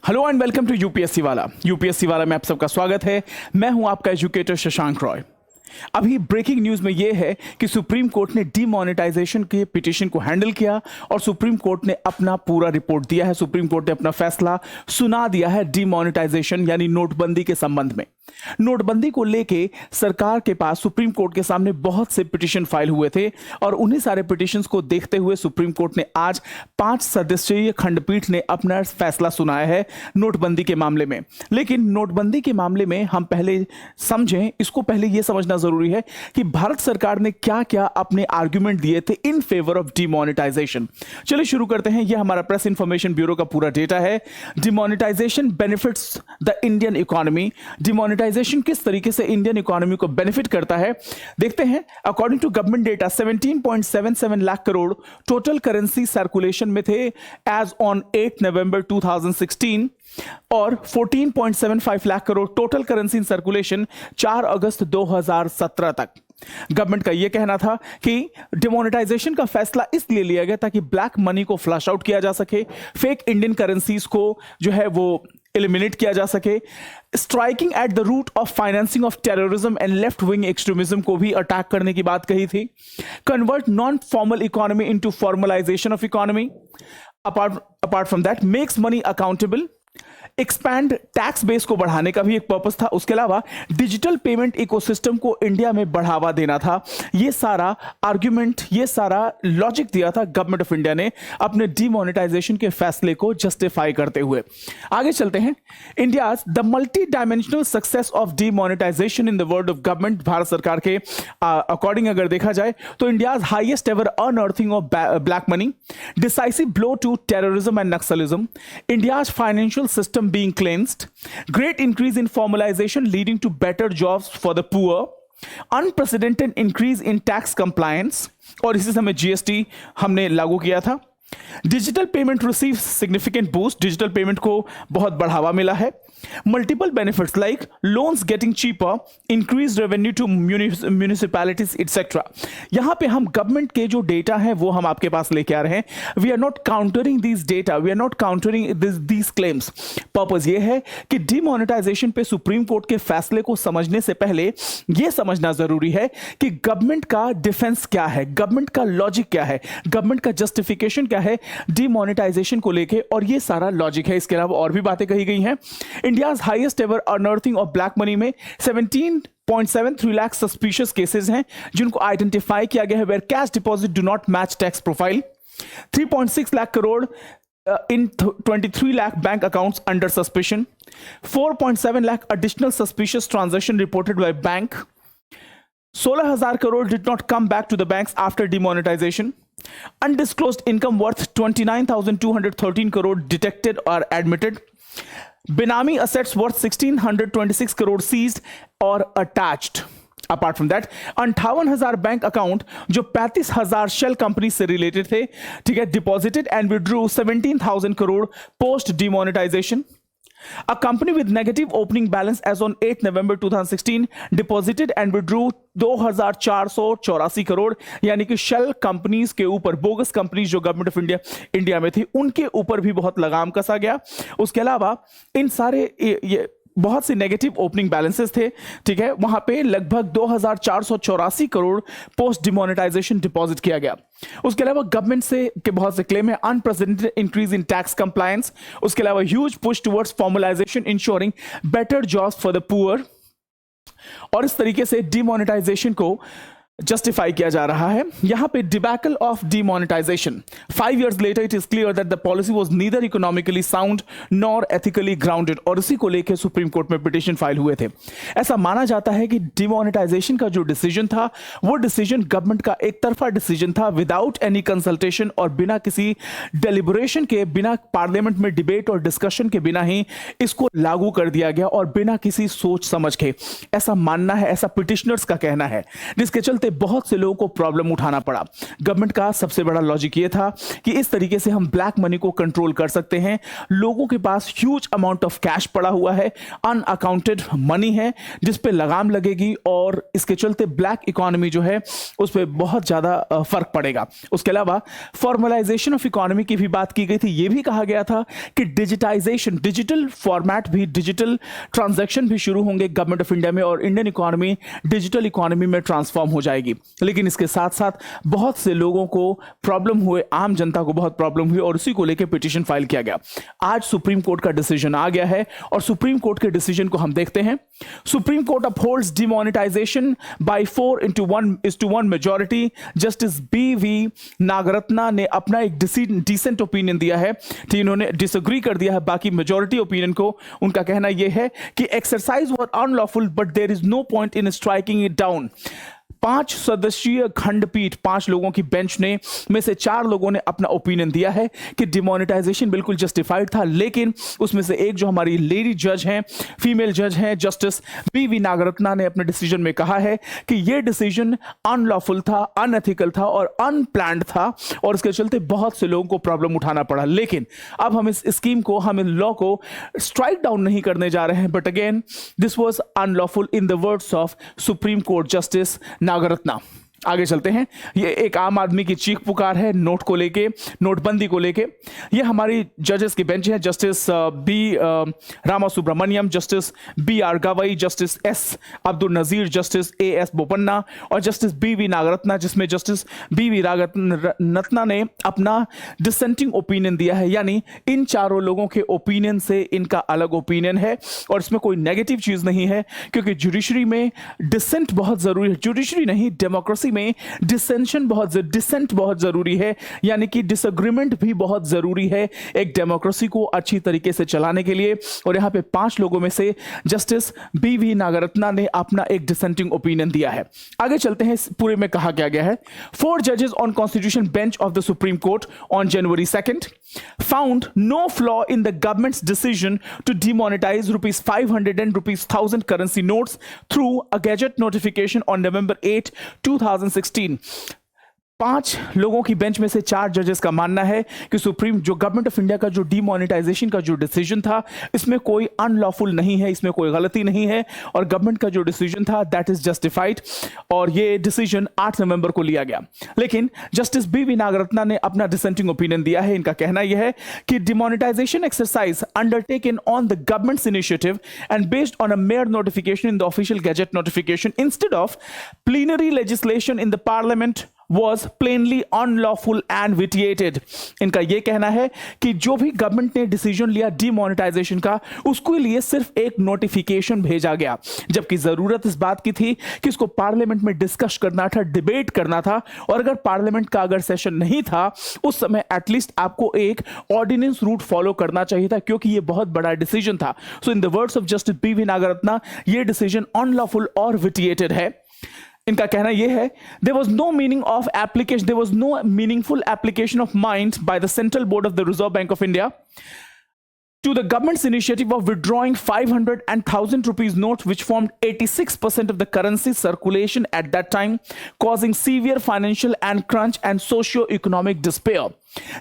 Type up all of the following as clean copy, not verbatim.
Hello and welcome to UPSC वाला। UPSC वाला में आप सबका स्वागत है। मैं हूं आपका एजुकेटर शशांक रॉय। अभी ब्रेकिंग न्यूज में यह है कि सुप्रीम कोर्ट ने डीमोनेटाइजेशन के पिटीशन को हैंडल किया और सुप्रीम कोर्ट ने अपना पूरा रिपोर्ट दिया है। सुप्रीम कोर्ट ने अपना फैसला सुना दिया है डीमोनेटाइजेशन यानी नोटबंदी के संबंध में। नोटबंदी को लेके सरकार के पास सुप्रीम कोर्ट के सामने बहुत से पिटीशन फाइल हुए थे और उन्हीं सारे पिटीशंस को देखते हुए सुप्रीम कोर्ट ने आज 5 सदस्यीय खंडपीठ ने अपना फैसला सुनाया है नोटबंदी के मामले में। लेकिन नोटबंदी के मामले में हम पहले समझें, इसको पहले यह समझना जरूरी है कि भारत सरकार ने क्या क्या अपने आर्ग्यूमेंट दिए थे इन फेवर ऑफ डीमोनेटाइजेशन। चलिए शुरू करते हैं। यह हमारा प्रेस इंफॉर्मेशन ब्यूरो का पूरा डेटा है। Demonetization benefits the Indian economy. Demonetization किस तरीके से इंडियन इकोनॉमी को बेनिफिट करता है देखते हैं। According to government data 17.77 lakh crore total currency circulation में थे एज ऑन 8 नवंबर 2016 और 14.75 lakh crore total currency in circulation 4 अगस्त 2017 तक। गवर्नमेंट का यह कहना था कि डिमोनेटाइजेशन का फैसला इसलिए लिया गया ताकि ब्लैक मनी को फ्लश आउट किया जा सके, फेक इंडियन करेंसीज को जो है वो एलिमिनेट किया जा सके, striking at the root of financing of terrorism and left wing extremism को भी अटैक करने की बात कही थी, convert non formal economy into formalisation of economy, apart from that makes money accountable, expand tax base को बढ़ाने का भी एक पर्पस था। उसके अलावा डिजिटल पेमेंट इकोसिस्टम को इंडिया में बढ़ावा देना था। ये सारा आर्ग्यूमेंट, ये सारा लॉजिक दिया था गवर्नमेंट ऑफ इंडिया ने अपने डीमोनेटाइजेशन के फैसले को जस्टिफाई करते हुए। आगे चलते हैं। India the multi dimensional success of demonetisation in the word of government. Bharat सरकार के अकॉर्डिंग अगर देखा जाए तो India highest ever unearthing of black money, decisive blow to terrorism and naxalism, India financial system being cleansed, great increase in formalization leading to better jobs for the poor, unprecedented increase in tax compliance और इसी समय GST हमने लागू किया था। Digital payment receive significant boost, digital payment को बहुत बढ़ावा मिला है। Multiple benefits like loans getting cheaper, increase revenue to municipalities etcetera. यहां पे हम गवर्नमेंट के जो डेटा है वो हम आपके पास लेके आ रहे हैं। We are not countering this data, we are not countering these claims. Purpose ये है कि डीमोनेटाइजेशन पे सुप्रीम कोर्ट के फैसले को समझने से पहले यह समझना जरूरी है कि गवर्नमेंट का डिफेंस क्या है, गवर्नमेंट का लॉजिक क्या है, गवर्नमेंट का जस्टिफिकेशन क्या है डीमोनेटाइजेशन को लेके, और ये सारा लॉजिक है। इसके अलावा और भी बातें कही गई हैं। India's highest ever unearthing of black money में 17.73 लाख सस्पिशियस केसेस हैं जिनको आइडेंटिफाई किया गया है where cash deposit do not match tax profile. 3.6 lakh crore in 23 lakh bank accounts under suspicion, 4.7 lakh additional suspicious transaction reported by bank, 16,000 crore did not come back to the banks after demonetization, undisclosed income worth 29,213 crore detected or admitted, benami assets worth 1,626 crore seized or attached. Apart from that 58,000 bank account जो 35,000 shell company से related थे, ठीक है, deposited and withdrew 17,000 crore post demonetisation. A company with negative opening balance as on 8 November 2016 deposited and withdrew 2,484 crore, यानी कि shell companies के ऊपर, bogus companies जो गवर्नमेंट ऑफ इंडिया में थी उनके ऊपर भी बहुत लगाम कसा गया। उसके अलावा इन सारे ये बहुत सी नेगेटिव ओपनिंग बैलेंसेस थे, ठीक है, वहां पे लगभग 2,484 करोड़ पोस्ट डिमोनेटाइजेशन डिपॉजिट किया गया। उसके अलावा गवर्नमेंट से के बहुत से क्लेम है। Unprecedented increase in tax compliance, उसके अलावा huge push towards formalisation ensuring better jobs for the poor, और इस तरीके से डिमोनेटाइजेशन को जस्टिफाई किया जा रहा है। यहां पे debacle of demonetisation 5 years later it is clear that the policy was neither economically sound nor ethically grounded, और इसी को लेकर सुप्रीम कोर्ट में पिटीशन फाइल हुए थे। ऐसा माना जाता है कि डीमोनेटाइजेशन का जो डिसीजन था वो डिसीजन गवर्नमेंट का एक तरफा डिसीजन था, विदाउट एनी कंसल्टेशन और बिना किसी डेलिब्रेशन के, बिना पार्लियामेंट में डिबेट और डिस्कशन के बिना ही इसको लागू कर दिया गया और बिना किसी सोच समझ के। ऐसा मानना है, ऐसा पिटिशनर्स का कहना है, जिसके चलते चलते बहुत से लोगों को प्रॉब्लम उठाना पड़ा। गवर्नमेंट का सबसे बड़ा लॉजिक ये था कि इस तरीके से हम ब्लैक मनी को कंट्रोल कर सकते हैं। लोगों के पास ह्यूज अमाउंट ऑफ कैश पड़ा हुआ है, अनअकाउंटेड मनी है जिस पे लगाम लगेगी और इसके चलते ब्लैक इकोनॉमी जो है उस पर बहुत ज्यादा फर्क पड़ेगा। उसके अलावा फॉर्मलाइजेशन ऑफ इकोनॉमी की भी बात की गई थी। यह भी कहा गया था कि डिजिटाइजेशन, डिजिटल फॉर्मेट भी, डिजिटल ट्रांजैक्शन भी शुरू होंगे गवर्नमेंट ऑफ इंडिया में और इंडियन इकोनॉमी डिजिटल इकोनॉमी में ट्रांसफॉर्म हो जाएगी। लेकिन इसके साथ साथ बहुत से लोगों को प्रॉब्लम हुए, आम जनता को बहुत प्रॉब्लम हुई और उसी को लेकर पिटीशन फाइल किया गया। आज सुप्रीम कोर्ट का डिसीजन आ गया है और सुप्रीम कोर्ट के डिसीजन को हम देखते हैं। Supreme Court upholds demonetisation by 4:1 majority. Justice B V. Nagarathna ने अपना एक डिसेंट ओपिनियन दिया है, ठीक, इन्होंने डिसएग्री कर दिया है बाकी मेजॉरिटी ओपिनियन को। उनका कहना यह है कि exercise were unlawful but there is no point in striking it down. 5 सदस्यीय खंडपीठ, 5 लोगों की बेंच ने में से 4 लोगों ने अपना ओपिनियन दिया है कि डिमोनेटाइजेशन बिल्कुल जस्टिफाइड था। लेकिन उसमें से एक जो हमारी लेडी जज हैं, फीमेल जज हैं, जस्टिस बी.वी. नागरत्ना ने अपने डिसीजन में कहा है कि यह डिसीजन अनलॉफुल था, अनएथिकल था और अनप्लान्ड था और इसके चलते बहुत से लोगों को प्रॉब्लम उठाना पड़ा। लेकिन अब हम इस स्कीम को, हम इन लॉ को स्ट्राइक डाउन नहीं करने जा रहे हैं, but again this was unlawful in the words of supreme court justice Nagarathna. आगे चलते हैं। ये एक आम आदमी की चीख पुकार है नोट को लेके, नोटबंदी को लेके। ये हमारी जजेस की बेंच है, justice B Ramasubramanian, justice B R. Gavai, justice S. Abdul Nazeer, justice A S. Bopanna और जस्टिस बी.वी. नागरत्ना, जिसमें जस्टिस बी.वी. नागरत्ना ने अपना डिसेंटिंग ओपिनियन दिया है। यानी इन चारों लोगों के ओपिनियन से इनका अलग ओपिनियन है और इसमें कोई नेगेटिव चीज नहीं है, क्योंकि जुडिशरी में डिसेंट बहुत जरूरी है। जुडिशरी नहीं, डेमोक्रेसी में डिसेंट बहुत जरूरी है, यानी कि डिसएग्रीमेंट भी बहुत जरूरी है एक डेमोक्रेसी को अच्छी तरीके से चलाने के लिए। और यहां पे 5 लोगों में से जस्टिस बी.वी. नागरत्ना ने अपना एक डिसेंटिंग ओपिनियन दिया है। आगे चलते हैं। पूरे में कहा गया है 4 जजेस on constitution bench of the Supreme court on January 2nd found no flaw in the government's decision to demonetize ₹500 and ₹1,000 currency notes through a gazette notification on November 8, 2016. 5 लोगों की बेंच में से 4 जजेस का मानना है कि सुप्रीम जो गवर्नमेंट ऑफ इंडिया का जो डिमोनेटाइजेशन का जो डिसीजन था, इसमें कोई अनलॉफुल नहीं है, इसमें कोई गलती नहीं है और गवर्नमेंट का जो डिसीजन था दैट इज जस्टिफाइड और ये डिसीजन 8 नवंबर को लिया गया। लेकिन जस्टिस बी.वी. नागरत्ना ने अपना डिसेंटिंग ओपिनियन दिया है। इनका कहना यह है कि demonetisation exercise undertaken on the governments initiative and based on a mayor notification in the official gazette notification instead of plenary legislation in the parliament was plainly unlawful and vitiated. इनका यह कहना है कि जो भी गवर्नमेंट ने decision लिया demonetisation का, उसके लिए सिर्फ एक नोटिफिकेशन भेजा गया, जबकि जरूरत इस बात की थी कि इसको पार्लियामेंट में डिस्कस करना था, डिबेट करना था और अगर पार्लियामेंट का अगर सेशन नहीं था उस समय एटलीस्ट आपको एक ऑर्डिनेंस रूट फॉलो करना चाहिए था, क्योंकि यह बहुत बड़ा डिसीजन था। So in the words of justice B V. Nagarathna, यह डिसीजन अनलॉफुल और विटिएटेड है। इनका कहना यह है there was no meaningful application of mind by the Central Board of the Reserve Bank of India to the government's initiative of withdrawing 500 and 1,000 rupees notes, which formed 86% of the currency circulation at that time, causing severe financial and crunch and socio-economic despair.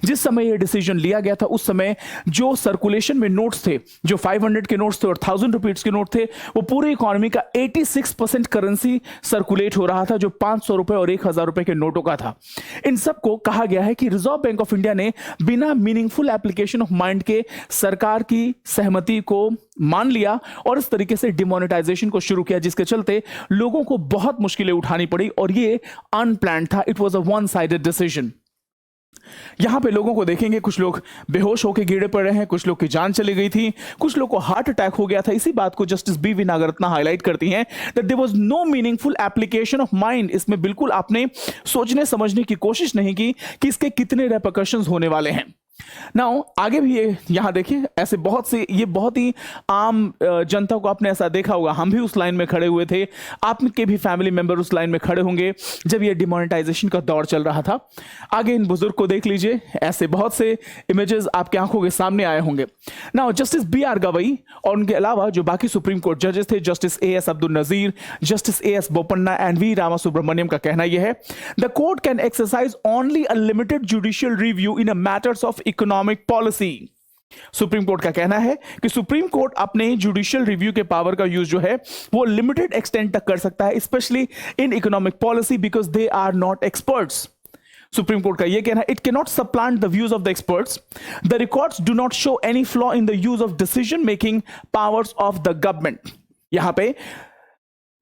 जिस समय यह decision लिया गया था उस समय जो circulation में नोट्स थे, जो 500 के नोट्स थे और 1000 रुपीज के नोट थे, वो पूरी इकोनॉमी का 86% करेंसी सर्कुलेट हो रहा था, जो 500 रुपए और 1000 रुपए के नोटों का था। इन सबको कहा गया है कि रिजर्व बैंक ऑफ इंडिया ने बिना मीनिंगफुल एप्लीकेशन ऑफ माइंड के सरकार की सहमति को मान लिया और इस तरीके से डिमोनेटाइजेशन को शुरू किया, जिसके चलते लोगों को बहुत मुश्किलें उठानी पड़ी और ये अनप्लान्ड था। It was a one sided decision. यहां पे लोगों को देखेंगे, कुछ लोग बेहोश होकर गिरे पड़े हैं, कुछ लोग की जान चली गई थी, कुछ लोग को हार्ट अटैक हो गया था। इसी बात को जस्टिस बी.वी. नागरत्ना हाईलाइट करती हैं that there was no meaningful application of mind. इसमें बिल्कुल आपने सोचने समझने की कोशिश नहीं की कि इसके कितने रेपरकशंस होने वाले हैं। नाउ आगे भी ये यहां देखिए, ऐसे बहुत से, ये बहुत ही आम जनता को आपने ऐसा देखा होगा, हम भी उस लाइन में खड़े हुए थे, आपके भी फैमिली मेंबर उस लाइन में खड़े होंगे जब ये डिमोनेटाइजेशन का दौर चल रहा था। आगे इन बुजुर्ग को देख लीजिए, ऐसे बहुत से इमेजेस आपके आंखों के सामने आए होंगे। Now justice B R Gavai और उनके अलावा जो बाकी सुप्रीम कोर्ट जजेस थे, justice A S Abdul Nazeer, justice A S Bopanna and V Ramasubramanian का कहना यह है, the court can exercise only a limited judicial review in a matters of economic policy. Supreme Court का कहना है कि सुप्रीम कोर्ट अपने जुडिशियल रिव्यू के पावर का यूज जो है वो लिमिटेड एक्सटेंट तक कर सकता है, specially in economic policy, because they are not experts. Supreme Court का यह कहना है, it can not supplant the views of the experts, the records do not show any flaw in the use of decision making powers of the government. यहां पे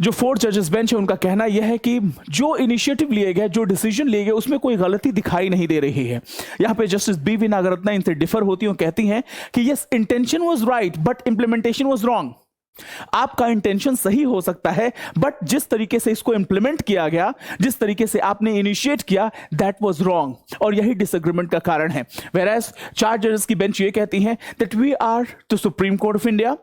जो 4 जजेस bench है उनका कहना यह है कि जो इनिशिएटिव लिए गए, जो डिसीजन लिए गए, उसमें कोई गलती दिखाई नहीं दे रही है। यहां पे जस्टिस बी वी नागरत्ना इनसे डिफर होती हैं, कहती हैं कि yes, intention was right but implementation was wrong. आपका इंटेंशन सही हो सकता है, बट जिस तरीके से इसको इंप्लीमेंट किया गया, जिस तरीके से आपने इनिशिएट किया, दैट वाज रॉन्ग, और यही डिसएग्रीमेंट का कारण है। Whereas 4 जजेस की बेंच ये कहती है that we are the Supreme Court of India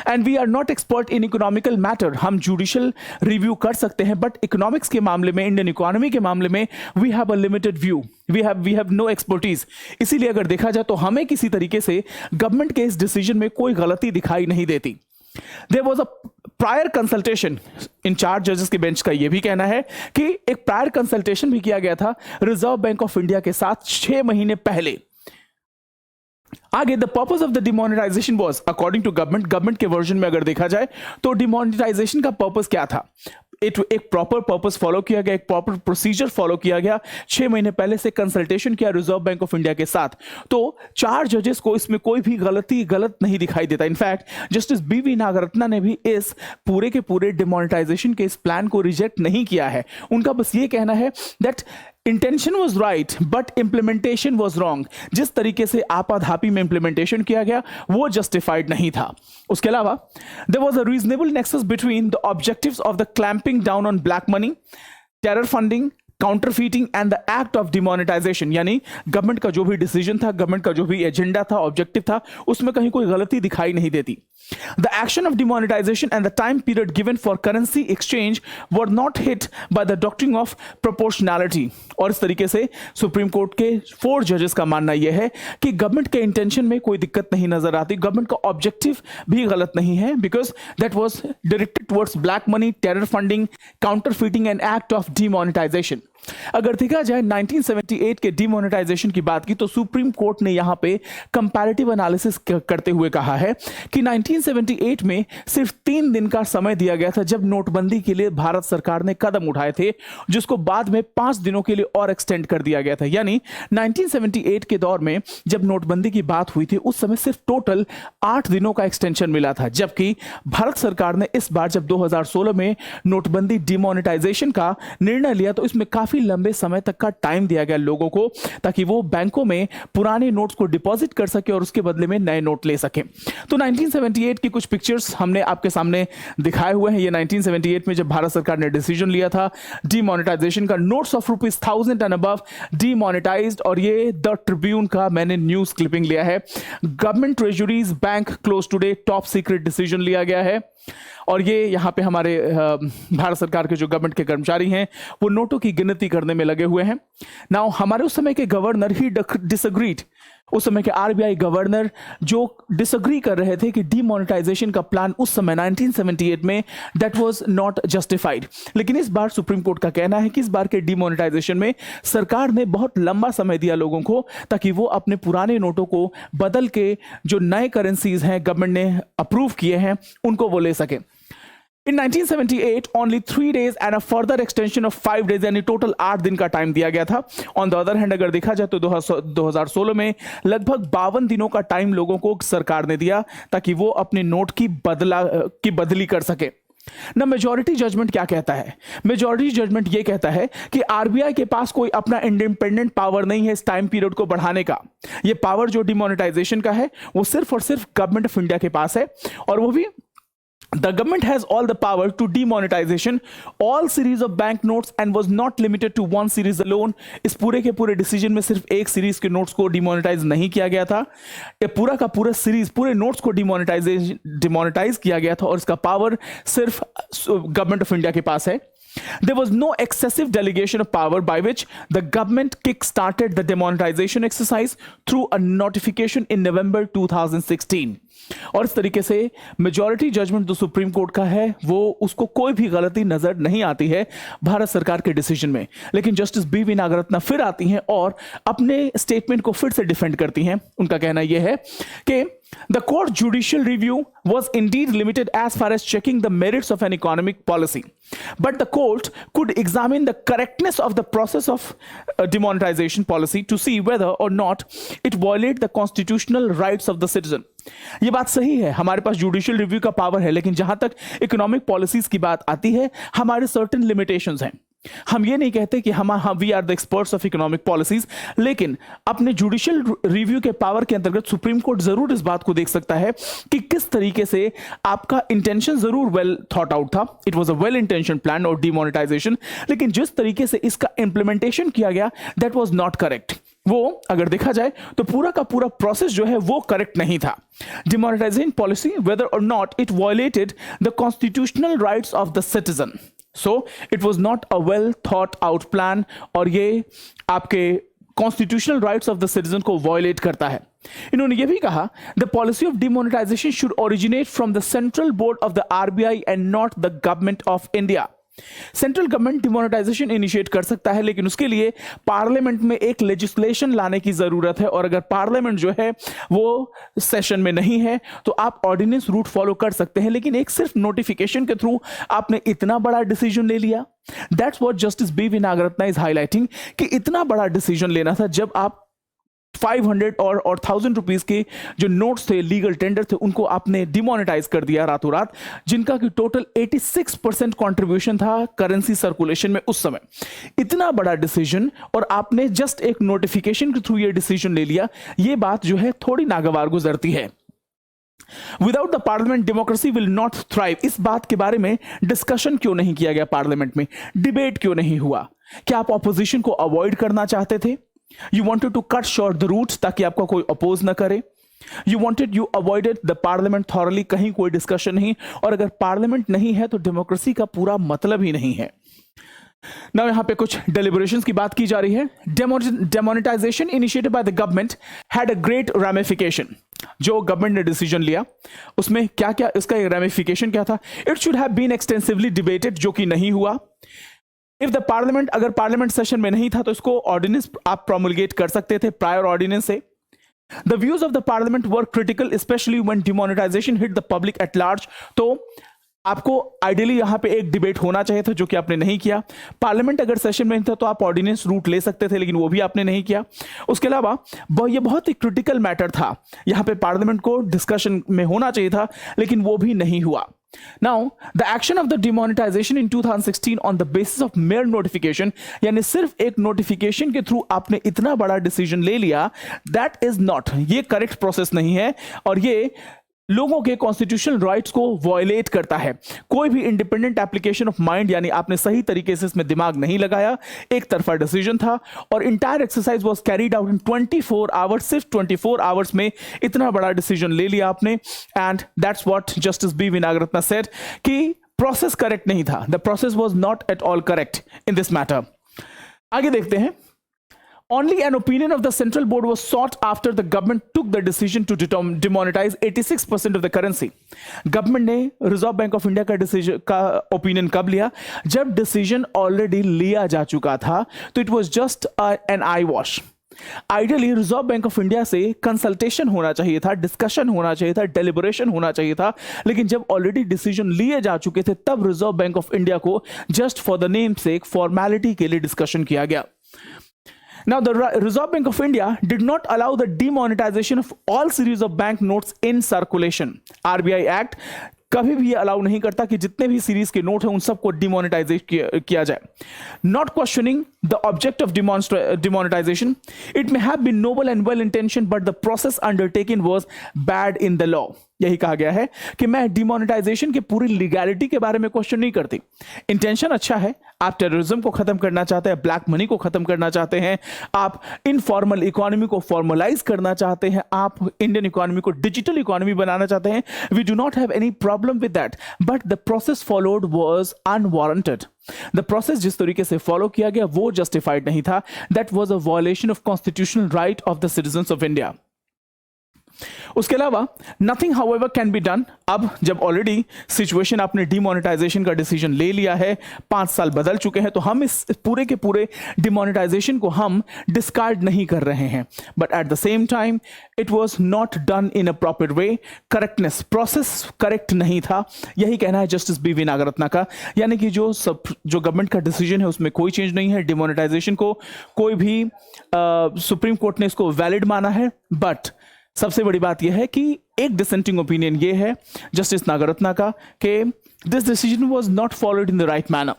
and we are not expert in economical matter. हम जुडिशियल रिव्यू कर सकते हैं, बट इकोनॉमिक्स के मामले में, इंडियन इकोनॉमी के मामले में we have a limited view, we have no expertise. इसीलिए अगर देखा जाए तो हमें किसी तरीके से गवर्नमेंट के इस डिसीजन में कोई गलती दिखाई नहीं देती। There was a prior consultation, in 4 जजेस के बेंच का यह भी कहना है कि एक प्रायर कंसल्टेशन भी किया गया था रिजर्व बैंक ऑफ इंडिया के साथ 6 महीने पहले। आगे the purpose of the demonetisation was according to government के वर्जन में अगर देखा जाए तो डिमोनेटाइजेशन का पर्पस क्या था, एक प्रॉपर पर्पस फॉलो किया गया, एक प्रॉपर प्रोसीजर फॉलो किया गया। 6 महीने पहले से कंसल्टेशन किया रिजर्व बैंक ऑफ इंडिया के साथ, तो 4 जजेस को इसमें कोई भी गलत नहीं दिखाई देता। In fact justice B V Nagarathna ने भी इस पूरे के पूरे डिमोनेटाइजेशन के इस प्लान को रिजेक्ट नहीं किया है। उनका बस ये कहना है that intention was right but implementation was wrong. जिस तरीके से आपाधापी में इंप्लीमेंटेशन किया गया वो जस्टिफाइड नहीं था। उसके अलावा there was a reasonable nexus between the objectives of the clamping down on black money, terror funding, counterfeiting and the act of demonetisation. यानी गवर्नमेंट का जो भी डिसीजन था, गवर्नमेंट का जो भी एजेंडा था, ऑब्जेक्टिव था, उसमें कहीं कोई गलती दिखाई नहीं देती। The action of demonetisation and the time period given for currency exchange were not hit by the doctrine of proportionality. और इस तरीके से सुप्रीम कोर्ट के 4 जजेस का मानना यह है कि गवर्नमेंट के इंटेंशन में कोई दिक्कत नहीं नजर आती, गवर्नमेंट का ऑब्जेक्टिव भी गलत नहीं है, because that was directed towards black money, terror funding, counterfeiting and act of demonetisation. अगर देखा जाए 1978 के डिमोनेटाइजेशन की बात की तो सुप्रीम कोर्ट ने यहां पे कंपैरेटिव एनालिसिस करते हुए कहा है कि 1978 में सिर्फ 3 दिन का समय दिया गया था जब नोटबंदी के लिए भारत सरकार ने कदम उठाए थे, जिसको बाद में 5 दिनों के लिए और एक्सटेंड कर दिया गया था। यानी 1978 के दौर में जब नोटबंदी की बात हुई थी उस समय सिर्फ टोटल 8 दिनों का एक्सटेंशन मिला था, जबकि भारत सरकार ने इस बार जब 2016 में नोटबंदी डिमोनेटाइजेशन का निर्णय लिया तो इसमें काफी लंबे समय तक का टाइम दिया गया लोगों को, ताकि वो बैंकों में पुराने नोट्स को डिपॉजिट कर सके और उसके बदले में नए नोट ले सके। तो 1978 की कुछ पिक्चर्स हमने आपके सामने दिखाए हुए हैं। ये 1978 में जब भारत सरकार ने डिसीजन लिया था डिमोनेटाइजेशन का, notes of ₹1000 and above demonetised, और ये द ट्रिब्यून का मैंने न्यूज क्लिपिंग लिया है। Government treasuries bank close today, top secret decision लिया गया है। और ये यहाँ पे हमारे भारत सरकार के जो गवर्नमेंट के कर्मचारी हैं वो नोटों की गिनती करने में लगे हुए हैं। नाउ हमारे उस समय के गवर्नर ही डिसएग्रीड, उस समय के आरबीआई गवर्नर जो डिसएग्री कर रहे थे कि डिमोनेटाइजेशन का प्लान उस समय 1978 में दैट वाज नॉट जस्टिफाइड। लेकिन इस बार सुप्रीम कोर्ट का कहना है कि इस बार के डिमोनेटाइजेशन में सरकार ने बहुत लंबा समय दिया लोगों को ताकि वो अपने पुराने नोटों को बदल के जो नए करेंसीज हैं गवर्नमेंट ने अप्रूव किए हैं उनको वो ले सके। In 1978, only 3 days and a further extension of 5 days, यानी टोटल 8 दिन का टाइम दिया गया था। ऑन द अदर हैंड अगर देखा जाए तो 2016 में लगभग 52 दिनों का टाइम लोगों को सरकार ने दिया ताकि वो अपने नोट की बदली कर सके। ना मेजॉरिटी जजमेंट क्या कहता है? मेजॉरिटी जजमेंट ये कहता है कि आरबीआई के पास कोई अपना इंडिपेंडेंट पावर नहीं है इस टाइम पीरियड को बढ़ाने का। ये पावर जो डिमोनेटाइजेशन का है वो सिर्फ और सिर्फ गवर्नमेंट ऑफ इंडिया के पास है, और वो भी The government has all the power to demonetization all series of bank notes and was not limited to one series alone. इस पूरे के पूरे डिसीजन में सिर्फ एक सीरीज के नोट्स को डिमोनेटाइज नहीं किया गया था, ये पूरा का पूरा सीरीज पूरे नोट्स को डिमोनेटाइज किया गया था और इसका पावर सिर्फ गवर्नमेंट ऑफ इंडिया के पास है. There was no excessive delegation of power by which the government kick-started the demonetization exercise through a notification in November 2016. और इस तरीके से मेजॉरिटी जजमेंट जो सुप्रीम कोर्ट का है वो उसको कोई भी गलती नजर नहीं आती है भारत सरकार के डिसीजन में. लेकिन जस्टिस बी.वी. नागरत्ना फिर आती हैं और अपने स्टेटमेंट को फिर से डिफेंड करती हैं. उनका कहना यह है कि the court judicial review was indeed limited as far as checking the merits of an economic policy, but the court could examine the correctness of the process of demonetization policy to see whether or not it violated the constitutional rights of the citizen. ये बात सही है, हमारे पास judicial review का power है, लेकिन जहां तक इकोनॉमिक पॉलिसीज की बात आती है हमारे सर्टेन लिमिटेशंस हैं. हम ये नहीं कहते कि हम we are the experts of economic policies, लेकिन अपने जुडिशियल रिव्यू के पावर के अंतर्गत सुप्रीम कोर्ट जरूर इस बात को देख सकता है कि किस तरीके से आपका इंटेंशन जरूर वेल थॉट आउट था. It was a well intention plan और डिमोनेटाइजेशन, लेकिन जिस तरीके से इसका इंप्लीमेंटेशन किया गया दैट वाज नॉट करेक्ट. वो अगर देखा जाए तो पूरा का पूरा प्रोसेस जो है वो करेक्ट नहीं था. डिमोनेटाइजेशन पॉलिसी वेदर और not it violated the constitutional rights of the citizen. So it was not a well thought out plan और ये आपके constitutional rights of the citizen को वायलेट करता है. इन्होंने ये भी कहा the policy of demonetisation should originate from the central board of the RBI and not the government of India. Central government demonetisation initiate कर सकता है, लेकिन उसके लिए पार्लियामेंट में एक लेजिस्लेशन लाने की जरूरत है और अगर पार्लियामेंट जो है वो सेशन में नहीं है तो आप ऑर्डिनेंस रूट फॉलो कर सकते हैं, लेकिन एक सिर्फ नोटिफिकेशन के थ्रू आपने इतना बड़ा डिसीजन ले लिया. That's what justice B V. Nagarathna is highlighting कि इतना बड़ा डिसीजन लेना था जब आप 500 और 1000 रुपीज के जो नोट्स थे, लीगल टेंडर थे, उनको आपने डिमोनेटाइज कर दिया रातों रात, जिनका कि टोटल 86% कंट्रीब्यूशन था करेंसी सर्कुलेशन में उस समय. इतना बड़ा डिसीजन और आपने जस्ट एक नोटिफिकेशन के थ्रू ये डिसीजन ले लिया, ये बात जो है थोड़ी नागवार गुजरती है. Without the parliament democracy will not thrive. इस बात के बारे में डिस्कशन क्यों नहीं किया गया पार्लियामेंट में, डिबेट क्यों नहीं हुआ? क्या आप ऑपोजिशन को अवॉइड करना चाहते थे? You wanted to cut short the roots ताकि आपका कोई अपोज ना करे. You avoided the parliament thoroughly. कहीं कोई डिस्कशन नहीं, और अगर पार्लियामेंट नहीं है तो डेमोक्रेसी का पूरा मतलब ही नहीं है. Now यहां पे कुछ deliberations की बात की जा रही है. Demonetization initiated by the government had a great ramification. जो गवर्नमेंट ने डिसीजन लिया उसमें क्या क्या इसका ramification क्या था? It should have been extensively debated, जो कि नहीं हुआ. इफ द पार्लियामेंट, अगर पार्लियामेंट सेशन में नहीं था तो इसको ऑर्डिनेंस आप प्रोमुलगेट कर सकते थे प्रायर ऑर्डिनेंस से. The views of the parliament were critical specially when demonetisation hit the public at large. तो आपको आइडियली यहां पे एक डिबेट होना चाहिए था, जो कि आपने नहीं किया. पार्लियामेंट अगर सेशन में नहीं था तो आप ऑर्डिनेंस रूट ले सकते थे, लेकिन वो भी आपने नहीं किया. उसके अलावा ये बहुत ही क्रिटिकल मैटर था, यहां पे पार्लियामेंट को डिस्कशन में होना चाहिए था, लेकिन वो भी नहीं हुआ. Now, the action of the demonetization in 2016 on the basis of mere notification, यानी सिर्फ एक नोटिफिकेशन के थ्रू आपने इतना बड़ा डिसीजन ले लिया, that is not, ये करेक्ट प्रोसेस नहीं है और ये लोगों के कॉन्स्टिट्यूशनल राइट्स को वायलेट करता है. कोई भी इंडिपेंडेंट एप्लीकेशन ऑफ माइंड, यानी आपने सही तरीके से इसमें दिमाग नहीं लगाया, एक तरफा डिसीजन था और entire exercise was carried out in 24 hours. सिर्फ 24 आवर्स में इतना बड़ा डिसीजन ले लिया आपने. And that's what justice B V. Nagarathna said कि प्रोसेस करेक्ट नहीं था. The process was not at all correct in this matter. आगे देखते हैं. Only an opinion of the central board was sought after the government took the decision to demonetize 86% of the currency. Government ने reserve bank of India का decision का opinion कब लिया? जब decision already लिया जा चुका था. तो it was just an I wash. Ideally reserve bank of India से कंसल्टेशन होना चाहिए था, डिस्कशन होना चाहिए था, डेलिबरेशन होना चाहिए था, लेकिन जब ऑलरेडी डिसीजन लिए जा चुके थे तब रिजर्व बैंक ऑफ इंडिया को just for the name sec formality के लिए डिस्कशन किया गया. Now, the Reserve Bank of India did not allow the demonetization of all series of bank notes in circulation. RBI Act कभी भी ये allow नहीं करता कि जितने भी सीरीज के नोट हैं उन सबको डिमोनेटाइज किया जाए. Not questioning the object of demonetisation, it may have been noble and well intention but the process undertaken was bad in the law. यही कहा गया है कि मैं डिमोनेटाइजेशन की पूरी लीगैलिटी के बारे में क्वेश्चन नहीं करती. इंटेंशन अच्छा है, आप टेररिज्म को खत्म करना चाहते हैं, ब्लैक मनी को खत्म करना चाहते हैं, आप इनफॉर्मल इकोनॉमी को फॉर्मलाइज करना चाहते हैं, आप इंडियन इकोनॉमी को डिजिटल इकोनॉमी बनाना चाहते हैं. We do not have any problem with that, but the process followed was unwarranted. The process जिस तरीके से फॉलो किया गया वो जस्टिफाइड नहीं था. That was a violation of constitutional right of the citizens of India. उसके अलावा nothing however can be done. अब जब ऑलरेडी सिचुएशन आपने डिमोनेटाइजेशन का डिसीजन ले लिया है, 5 साल बदल चुके हैं, तो हम इस पूरे के पूरे डिमोनेटाइजेशन को हम डिस्कार्ड नहीं कर रहे हैं. But at the same time it was not done in a proper way. Correctness, process correct नहीं था. यही कहना है जस्टिस बी वी नागरत्ना का. यानी कि जो गवर्नमेंट का डिसीजन है उसमें कोई चेंज नहीं है. डिमोनेटाइजेशन को कोई भी सुप्रीम कोर्ट ने इसको वैलिड माना है. बट सबसे बड़ी बात यह है कि एक डिसेंटिंग ओपिनियन यह है जस्टिस नागरत्ना का कि this decision was not followed in the right manner.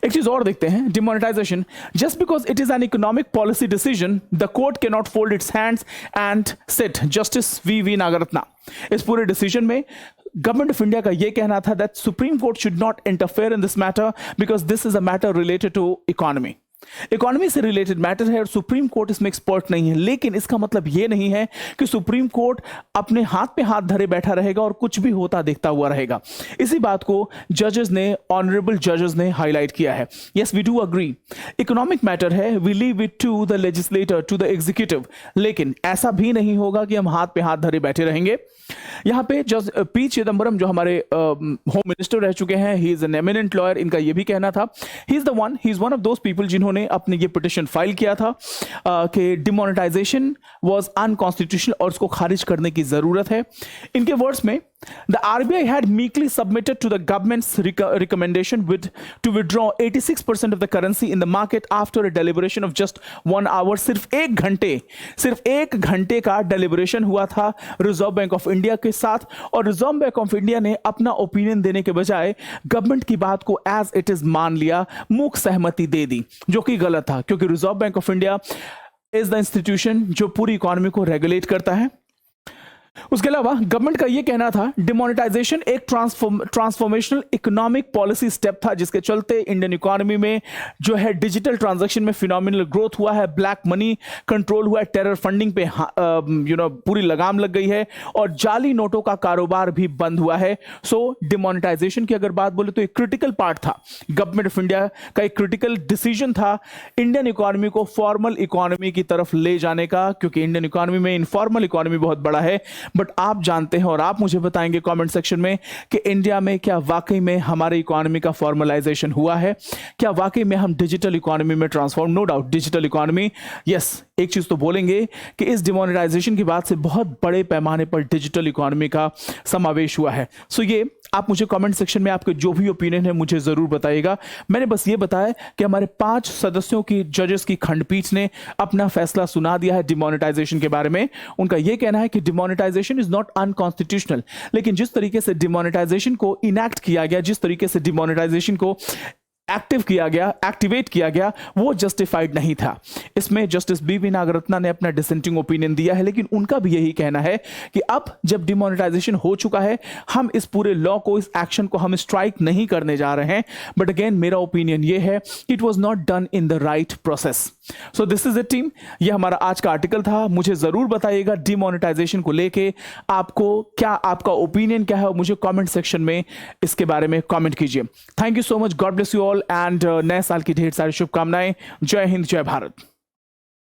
एक चीज और देखते हैं. Demonetisation, just because it is an economic policy decision the court can not fold its hands and sit. Justice V Nagarathna इस पूरे डिसीजन में गवर्नमेंट ऑफ इंडिया का यह कहना था that Supreme Court should not interfere in this matter because this is a matter related to economy. Economy से related matter है और सुप्रीम कोर्ट इसमें एक्सपर्ट नहीं है. लेकिन इसका मतलब यह नहीं है कि सुप्रीम कोर्ट अपने हाथ पे हाथ धरे बैठा रहेगा और कुछ भी होता देखता हुआ रहेगा. इसी बात को जजेस ने, ऑनरेबल जजेस ने हाईलाइट किया है. Yes, we do agree, economic matter है, we leave it to the legislator, to the executive. लेकिन ऐसा भी नहीं होगा कि हम हाथ पे हाथ धरे बैठे रहेंगे. यहां पे जज पी चिदम्बरम जो हमारे होम मिनिस्टर रह चुके हैं, he is an eminent lawyer. इनका यह भी कहना था, he is one of those people जिन्होंने अपने ये पिटिशन फाइल किया था कि डिमोनेटाइजेशन वाज अनकॉन्स्टिट्यूशनल और उसको खारिज करने की जरूरत है. इनके वर्ड्स में, the RBI had meekly submitted to the government's recommendation to withdraw 86% of the currency in the market after a deliberation of just 1 hour. सिर्फ एक घंटे का डेलिब्रेशन हुआ था रिजर्व बैंक ऑफ इंडिया के साथ और रिजर्व बैंक ऑफ इंडिया ने अपना ओपिनियन देने के बजाय गवर्नमेंट की बात को एज इट इज मान लिया, मूक सहमति दे दी, जो कि गलत था क्योंकि reserve bank of India is the institution जो पूरी इकोनॉमी को रेगुलेट करता है. उसके अलावा गवर्नमेंट का यह कहना था डिमोनेटाइजेशन एक ट्रांसफॉर्मेशनल इकोनॉमिक पॉलिसी स्टेप था जिसके चलते इंडियन इकोनॉमी में जो है डिजिटल ट्रांजैक्शन में फिनोमिनल ग्रोथ हुआ है, ब्लैक मनी कंट्रोल हुआ है, टेरर फंडिंग पे पूरी लगाम लग गई है और जाली नोटों का कारोबार भी बंद हुआ है. सो डिमोनेटाइजेशन की अगर बात बोले तो एक क्रिटिकल पार्ट था, गवर्नमेंट ऑफ इंडिया का एक क्रिटिकल डिसीजन था इंडियन इकोनॉमी को फॉर्मल इकोनॉमी की तरफ ले जाने का, क्योंकि इंडियन इकोनॉमी में इनफॉर्मल इकोनॉमी बहुत बड़ा है. बट आप जानते हैं और आप मुझे बताएंगे कमेंट सेक्शन में कि इंडिया में क्या वाकई में हमारे इकोनॉमी का फॉर्मलाइजेशन हुआ है, क्या वाकई में हम डिजिटल इकोनॉमी में transform. No doubt digital economy, yes, एक चीज तो बोलेंगे कि इस डिमोनेटाइजेशन की बात से बहुत बड़े पैमाने पर डिजिटल इकोनॉमी का समावेश हुआ है. सो ये आप मुझे कमेंट सेक्शन में आपके जो भी ओपिनियन है मुझे जरूर बताइएगा. मैंने बस ये बताया कि हमारे 5 सदस्यों की जजेस की खंडपीठ ने अपना फैसला सुना दिया है डिमोनेटाइजेशन के बारे में. उनका यह कहना है कि डिमोनेटाइजेशन इज नॉट अनकॉन्स्टिट्यूशनल, लेकिन जिस तरीके से डिमोनेटाइजेशन को इनैक्ट किया गया, जिस तरीके से डिमोनेटाइजेशन को एक्टिवेट किया गया वो जस्टिफाइड नहीं था. इसमें जस्टिस बी वी नागरत्ना ने अपना डिसेंटिंग ओपिनियन दिया है, लेकिन उनका भी यही कहना है कि अब जब डिमोनेटाइजेशन हो चुका है हम इस पूरे लॉ को, इस एक्शन को हम स्ट्राइक नहीं करने जा रहे हैं. बट अगेन मेरा ओपिनियन ये है कि it was not done in the right process. So this is it team, ये हमारा आज का आर्टिकल था. मुझे जरूर बताइएगा डिमोनेटाइजेशन को लेके आपको क्या, आपका ओपिनियन क्या है और मुझे कमेंट सेक्शन में इसके बारे में कमेंट कीजिए. Thank you so much, God bless you all and नए साल की ढेर सारी शुभकामनाएं. जय हिंद, जय भारत.